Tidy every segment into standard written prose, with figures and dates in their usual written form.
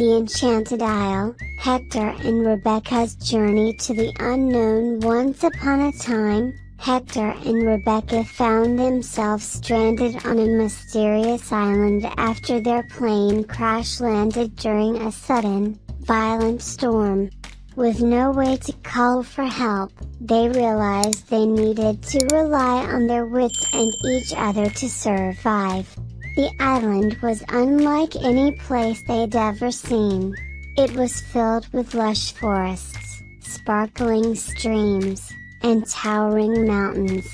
The Enchanted Isle, Hector and Rebecca's journey to the unknown. Once upon a time, Hector and Rebecca found themselves stranded on a mysterious island after their plane crash-landed during a sudden, violent storm. With no way to call for help, they realized they needed to rely on their wits and each other to survive. The island was unlike any place they'd ever seen. It was filled with lush forests, sparkling streams, and towering mountains.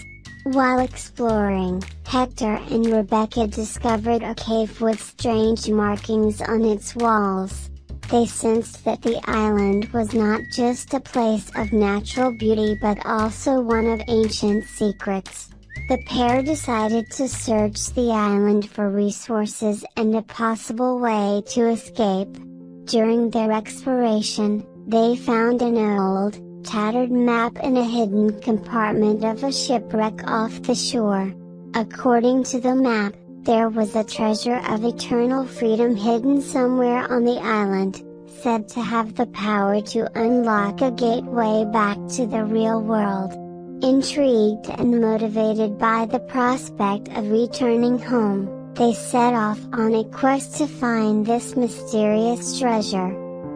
While exploring, Hector and Rebecca discovered a cave with strange markings on its walls. They sensed that the island was not just a place of natural beauty but also one of ancient secrets. The pair decided to search the island for resources and a possible way to escape. During their exploration, they found an old, tattered map in a hidden compartment of a shipwreck off the shore. According to the map, there was a treasure of eternal freedom hidden somewhere on the island, said to have the power to unlock a gateway back to the real world. Intrigued and motivated by the prospect of returning home, they set off on a quest to find this mysterious treasure.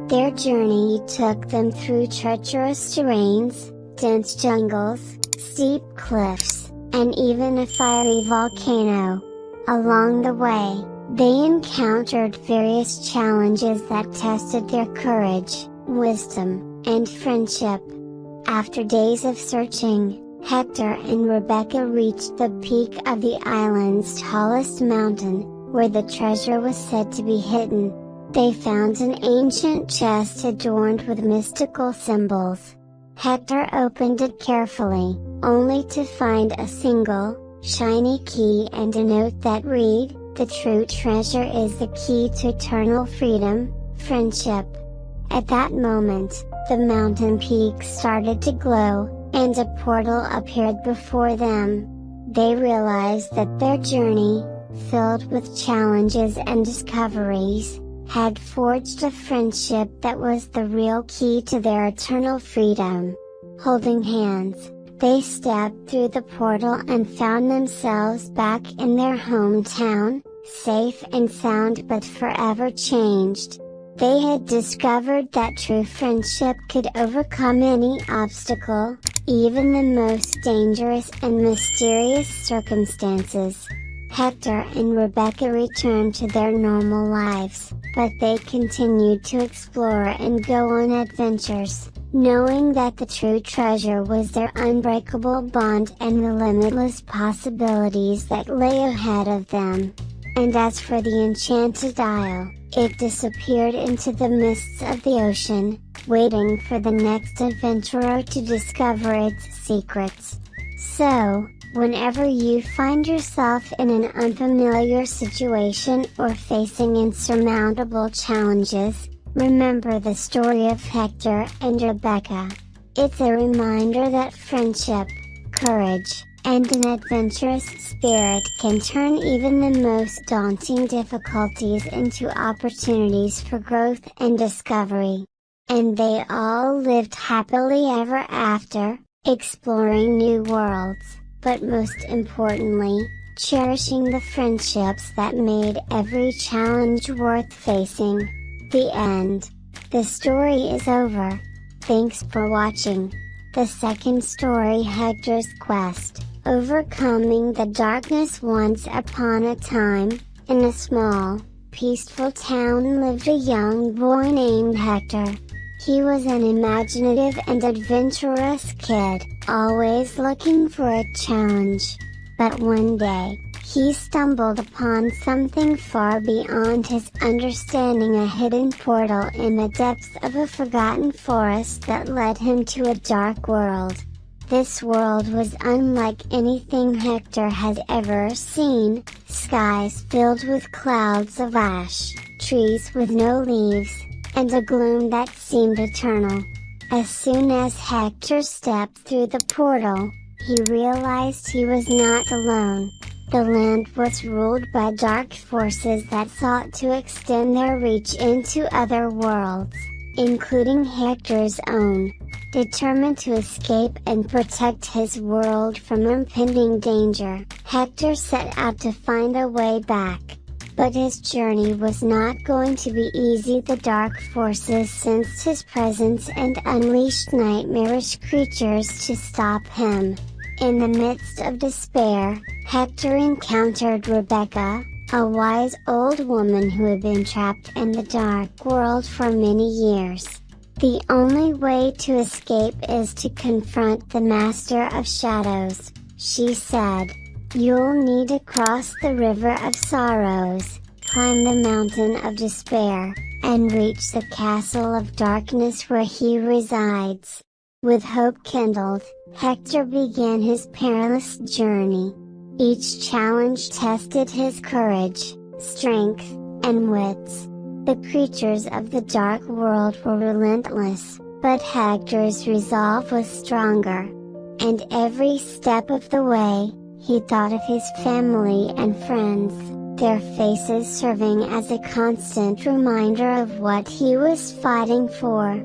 Their journey took them through treacherous terrains, dense jungles, steep cliffs, and even a fiery volcano. Along the way, they encountered various challenges that tested their courage, wisdom, and friendship. After days of searching, Hector and Rebecca reached the peak of the island's tallest mountain, where the treasure was said to be hidden. They found an ancient chest adorned with mystical symbols. Hector opened it carefully, only to find a single, shiny key and a note that read, "The true treasure is the key to eternal freedom, friendship." At that moment, the mountain peak started to glow, and a portal appeared before them. They realized that their journey, filled with challenges and discoveries, had forged a friendship that was the real key to their eternal freedom. Holding hands, they stepped through the portal and found themselves back in their hometown, safe and sound but forever changed. They had discovered that true friendship could overcome any obstacle, even the most dangerous and mysterious circumstances. Hector and Rebecca returned to their normal lives, but they continued to explore and go on adventures, knowing that the true treasure was their unbreakable bond and the limitless possibilities that lay ahead of them. And as for the Enchanted Isle, it disappeared into the mists of the ocean, waiting for the next adventurer to discover its secrets. So, whenever you find yourself in an unfamiliar situation or facing insurmountable challenges, remember the story of Hector and Rebecca. It's a reminder that friendship, courage, and an adventurous spirit can turn even the most daunting difficulties into opportunities for growth and discovery. And they all lived happily ever after, exploring new worlds, but most importantly, cherishing the friendships that made every challenge worth facing. The end. The story is over. Thanks for watching. The second story, Hector's Quest. Overcoming the darkness. Once upon a time, in a small, peaceful town lived a young boy named Hector. He was an imaginative and adventurous kid, always looking for a challenge. But one day, he stumbled upon something far beyond his understanding, a hidden portal in the depths of a forgotten forest that led him to a dark world. This world was unlike anything Hector had ever seen, skies filled with clouds of ash, trees with no leaves, and a gloom that seemed eternal. As soon as Hector stepped through the portal, he realized he was not alone. The land was ruled by dark forces that sought to extend their reach into other worlds, including Hector's own. Determined to escape and protect his world from impending danger, Hector set out to find a way back. But his journey was not going to be easy. The dark forces sensed his presence and unleashed nightmarish creatures to stop him. In the midst of despair, Hector encountered Rebecca, a wise old woman who had been trapped in the dark world for many years. The only way to escape is to confront the Master of Shadows, she said. You'll need to cross the River of Sorrows, climb the Mountain of Despair, and reach the Castle of Darkness where he resides. With hope kindled, Hector began his perilous journey. Each challenge tested his courage, strength, and wits. The creatures of the dark world were relentless, but Hector's resolve was stronger. And every step of the way, he thought of his family and friends, their faces serving as a constant reminder of what he was fighting for.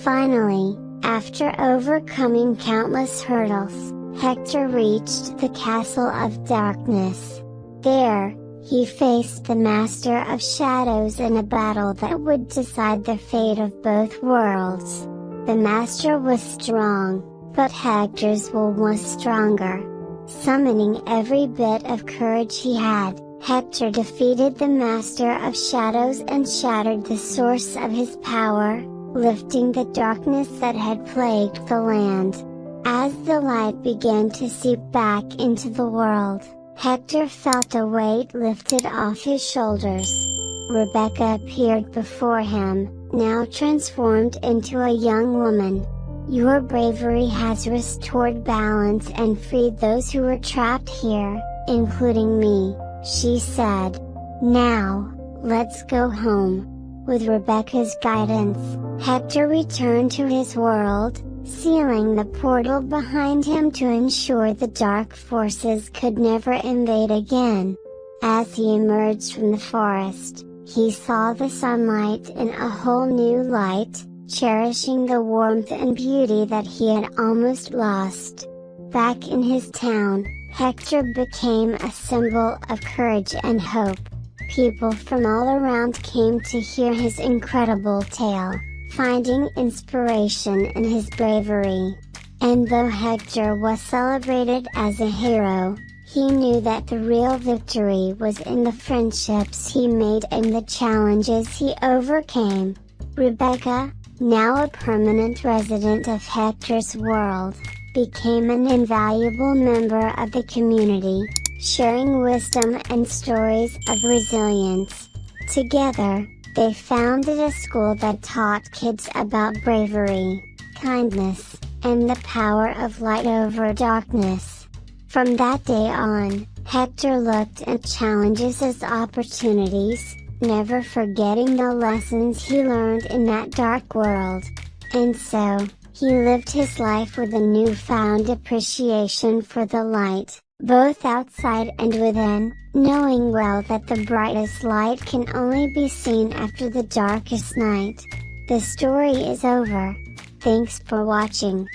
Finally, after overcoming countless hurdles, Hector reached the Castle of Darkness. There, he faced the Master of Shadows in a battle that would decide the fate of both worlds. The Master was strong, but Hector's will was stronger. Summoning every bit of courage he had, Hector defeated the Master of Shadows and shattered the source of his power, lifting the darkness that had plagued the land. As the light began to seep back into the world, Hector felt a weight lifted off his shoulders. Rebecca appeared before him, now transformed into a young woman. Your bravery has restored balance and freed those who were trapped here, including me, she said. Now, let's go home. With Rebecca's guidance, Hector returned to his world, sealing the portal behind him to ensure the dark forces could never invade again. As he emerged from the forest, he saw the sunlight in a whole new light, cherishing the warmth and beauty that he had almost lost. Back in his town, Hector became a symbol of courage and hope. People from all around came to hear his incredible tale, finding inspiration in his bravery. And though Hector was celebrated as a hero, he knew that the real victory was in the friendships he made and the challenges he overcame. Rebecca, now a permanent resident of Hector's world, became an invaluable member of the community, sharing wisdom and stories of resilience. Together, they founded a school that taught kids about bravery, kindness, and the power of light over darkness. From that day on, Hector looked at challenges as opportunities, never forgetting the lessons he learned in that dark world. And so, he lived his life with a newfound appreciation for the light, both outside and within, knowing well that the brightest light can only be seen after the darkest night. The story is over. Thanks for watching.